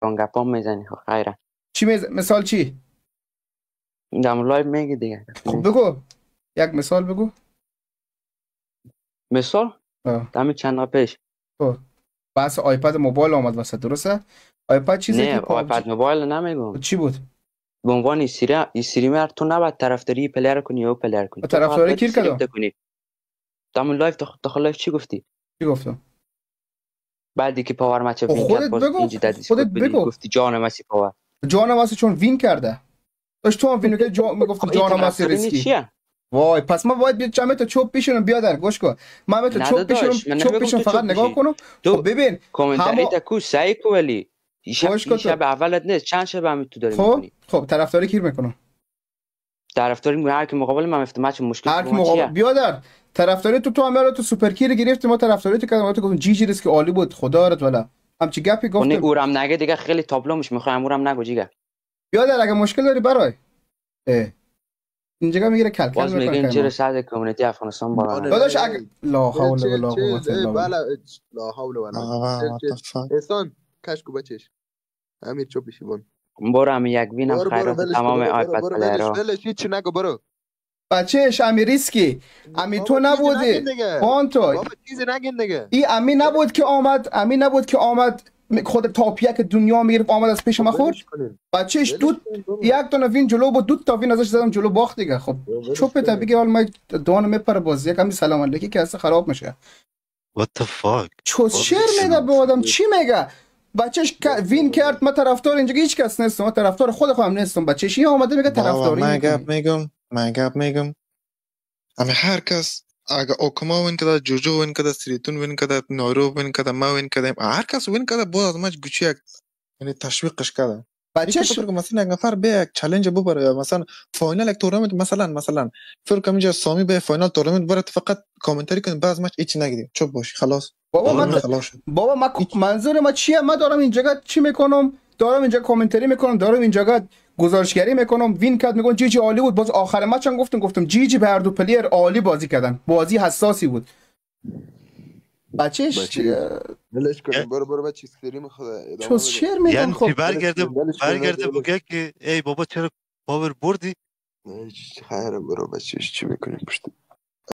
اون گپا میزنی خب خیره. چی مثال چی؟ دم لایو میگی دیگه. خب بگو یک مثال بگو. مثال دم چند دقیقه پیش بحث آیپد موبایل آمد وسط، درسته؟ آیپد چیزی نه که آیپد موبایل نمیگم. چی بود؟ به عنوان استریمر تو نباید طرفداری پلیر کنی یا پلیر کنی، تو فقط باید استریم کنی. دم لایو داخل لایو چی گفتی؟ چی گفتم؟ بعدی که پاور مچ وین کرد باز اینجا در دیسکورد بدی گفتی جان مسی پاور. جان مسی چون وین کرده. داشت تو هم وینو که میگفتم جان مسی ریسکی. وای پس ما باید بیاد جمع تو چوب پیشونم بیا در گوش کن. من تو چوب پیشونم فقط نگاه کنم. خب ببین کامنتاری تکو سعی کو ولی شب اولت نیست چند شب هم تو داری میکنی. خب طرفداری کی میکنم؟ طرفداری هر کی مقابل من افت مچ مشکل با چیه؟ بیا در طرفداری تو هم تو سوپر کی رو گرفت، ما طرفداری تو کردم تو گفتم جی جی ریسک عالی بود خدا رت والا همچی گپی گفتم. اورم نگه دیگه خیلی تابلو میشه، میخوام اورم نگو جیگه. بیا در اگه مشکل داری برای اینجا میگیره کلکل باز میگن چرا صد کمیونیتی افغانستان بالا نمیاد. داداش لا حول ولا قوت الا بالله. لا حول ولا قوت. احسان کشکو بچش امیر چوب بشی بون برو هم یک وینم خیرات تمام آیپد پلیرها. ولش هیچ نگو برو بچهش امی ریسکی امی تو نبودی آن تو بابا چیزی نگین دیگه. این امی نبود که آمد خود تاپ یک دنیا میگرفت آمد از پیش ما خورد. بچهش دو یک تا وین جلو بود، دو تا وین ازش زدم جلو باخت دیگه. خب چوب تا بگه حالا ما دان میپره بازی یکم سلام علیکی که اصلا خراب میشه. what the fuck چوس شیر میگه به آدم چی میگه؟ بچهش وین کرد، ما طرفدار اینجا هیچ کس نیستم، ما طرفدار خودم نیستم. بچهش این اومده میگه طرفداری میگم اما هر کس اگه اوکما وین کده، جوجو وین کده، سریتون وین کده، نورو وین کده، ما وین کده، هر کس وین کده باز از ماچ گوچی یعنی تشویقش کده. بچهش فکر کنم مثلا یک نفر به یک چالش ببره یا مثلا فاینال یک تورنمنت مثلا فکر کنم اینجا سامی به فاینال تورنمنت بره فقط کامنتری کنی بعد ماچ هیچ نگیدیم چوب باش خلاص. بابا من منظور ما چیه؟ من دارم اینجا چی میکنم؟ دارم اینجا کامنتری میکنم، دارم اینجا گزارشگری میکنم. وین کرد میگن جی جی عالی بود. باز آخر مچ هم گفتم جی جی به هر دو پلیر عالی بازی کردن، بازی حساسی بود. بچهش ولش کن برو بچه استریم خدا چوس شیر میگن. یعنی خب برگرده بگه که ای بابا چرا پاور بردی؟ خیره برو بچهش چی میکنیم پشت